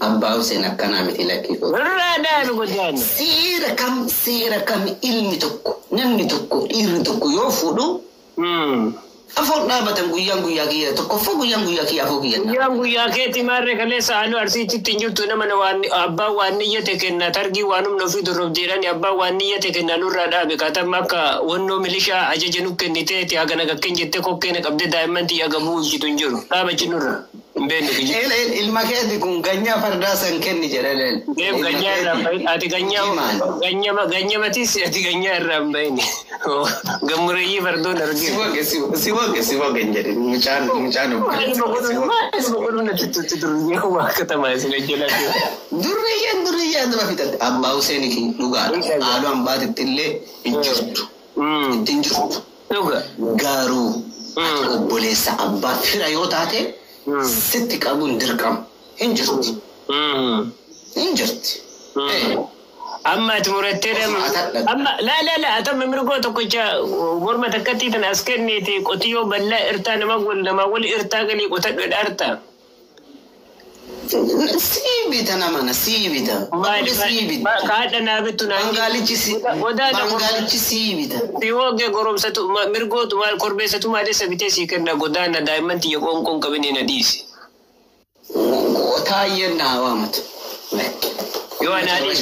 Abbaa Hussein akkanaa miti lakkii koo. Irraa godaan. Seera kam ilmi tokko namni tokko dhiirri tokko yoo fuudhu. Afur dhaabatan guyyaa kiyya tokkoffaa guyyaa kiyya afur kiyya. Guyyaa keetti maarree kaleessa anu arsiitti hin jirtu nama abbaan waan niyyate kenna targii waanum ofii duroof jedhani abbaan waan niyyate kenna nurraa dhaabe kaatama akka wannoo milishaa ajaja nu kenniteeti hagana gakkeen jettee kokkeena qabdee daa'imman xiyya gabuu ishitu hin jiru dhaabachi nurra. Ilma keetti kun ganyaa fardaa san kenni jedhan. Ganyaa irraa ati ganyamatis ati ganyaa irraa hin bahine. Gammureeyyii fardoon arginu. Si wage jedhe mucaan. Durriyyaan nama fixatte Abbaa Hussein ki dhugaadha. Haadha hambaatitti illee hin jirtu. Garuu obboleessa abbaa fira yoo taate. Sitti qabuun dirqama hin jirti. Amma ati murattee amma la atama mirgoo tokkocha morma takkatti tan as kenneeti qotiyyoo bal'aa irtaa nama wal irtaa galii qotadhu dhaarta. Siibita namana siibita. Kaadha naa bittu naa. Bangaalichi siibita. Siwooge goromsatu mirgootu maal korbeessatu maalessa bitee sii kenna godaana daa'imman xiyya qoonqoon qabinee na dhiisi. Taayyeen naa waamatu. Yoo anaadhiis.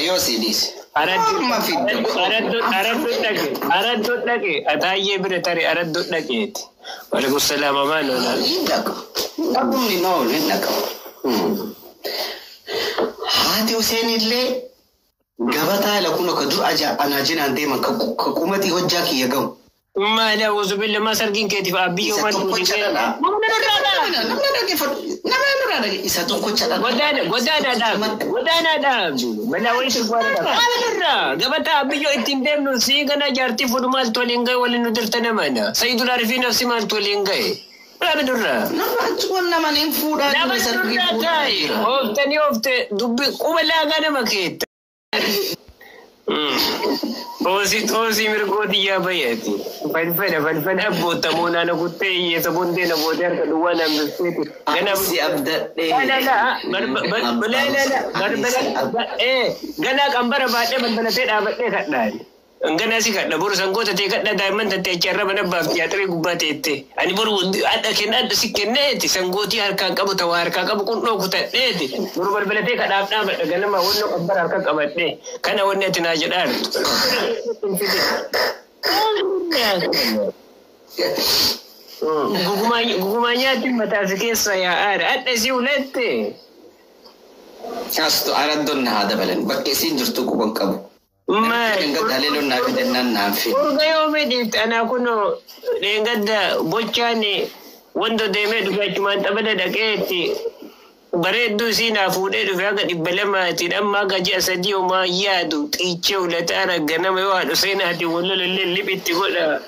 Yoo si dhiisi. Araddu dhaqe ataayyee bira tare araddu dhaqeeti. Waalaikum salaam amaan oolaa. Abumni no naka. Haati Hussein illee gabataa la kuno ka dur aja anajina ndema ka kumati hojja ki yagam. Maala wuzu billa masargin keetiif abbiyyoo man tuudisee. Isa tokko chadha. Godaana dhaab. Bala wali sirbaadha. Abirra gabataa abbiyyoo ittiin deemnu sii gana jaartii fuudhumaal toliin gahe waliin nu dirtana mana. Sayyidul Arifii nafsi maal toliin gahe. Abidurra. Nama nin fuudhaa. Nama durraa taa'e. Oofte dubbi quba laagaa nama keetta. Toosii mirgooti yaa bayyati. Falfala abbootamoo naana kuttee hiyyeessa bondee na boodee harka duwwaa naan bilcheeti. Si abdadhee. Ganaa qambara baadhee balbalatee dhaabadhee kadhaan. Ganaa si kadha boru sangoota ta'e kadha daa'imman tattee achi mana baafti yaaxiree gubbaa ta'etti. Ani boru adda si kenneeti sangootii harkaan qabu ta'uu harkaan qabu qundhoo kutadheeti. Boru balbalatee kadhaaf dhaabadha ganama wannoo qambara harkaan qabadhee kana wanni ati naa jedhaan. Gugumaa nyaatiin mataasi keessa yaa'aadha. Adda si ulatte. Kaastu araddoon na haa dabalan bakka isiin jirtu quban qabu. Urgayoo medhiifti anaa kunoo dheengadda bochaani wanta deemee dhufe achumaan taphala dhaqeetti bareedduu isii naa fuudhee dhufe haga 200 amma haga ji'a 3 homaa yaadu xiichee ulataa ragganama yoo haadhu seenaati wallolallee liphitti godha.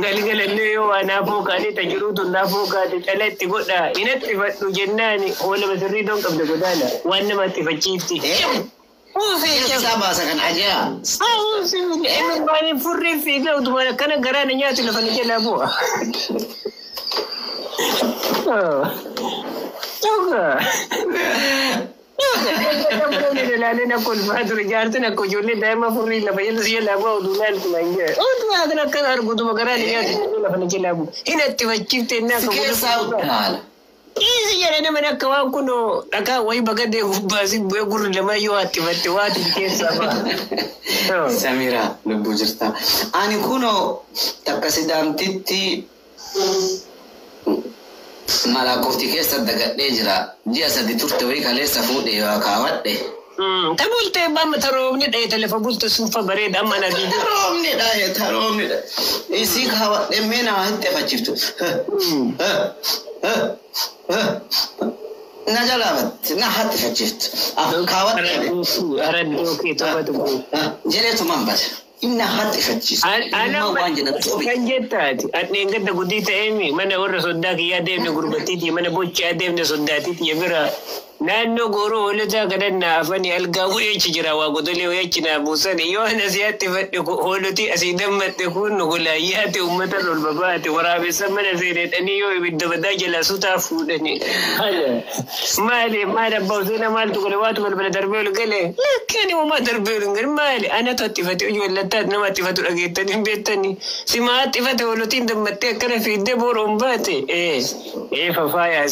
Galgalallee yoo anaa fookaatee tajiruutu naa fookaate cala itti godha inatti fadhu jennaani oola basirrii doon qabda godaana waan namatti fachiifti. Sabasa kan aja. Emang bani furri figa untuk mana kana garana nyatu la fani jela bo. Toga. Ni la na kol fadur jartu na ko jolle daima furri la fayel si la bo dulal kulanga. Tu agna kan argu tu garana nyatu la fani jela bo. Inatti wachifte na ko saudal. Isi jara nama nak kawan kuno taka wai bagade hubasi buya guru lama yo ati wati kesa ba. Samira lubbu jirta. Ani kuno takkasidam titti mala kofti kesa dagadde jira. Jiya sadi turte wai kalesa fude wa kawadde. Tabulte bam taromni da telefa bulta sufa bare da amma na di. Taromni da. Isi kawadde mena hatte fachiftu. Najalabat na hati fajit kawat araddo ke tawadu jere to mambat inna hati fajit ana wanjina tobi kanjetta adne ngadda gudita emi mana warra soddaki ya devne gurbatiti mana bocci ya devne soddati ya bira naannoo gooroo hoolotaa kadhannaa afanii algaa bu'eechi jira waa godolee wayachi naa buusan yoo ana siyaatti fadhe hoolotii asii dammadhe kun golaayyaate uummata lol babaate waraabessa mana seenedhanii yoo ibidda badaa jala sutaa fuudhani maal abbaa useena maaltu gole waatu balbala darbee ol gale lakkani uumaa darbee ol gale maali ana tottifate ijoollettaat nama attifatu dhageettanii beettanii simaa attifate hoolotiin dammattee akkana fiiddee booroon baate fafaayaa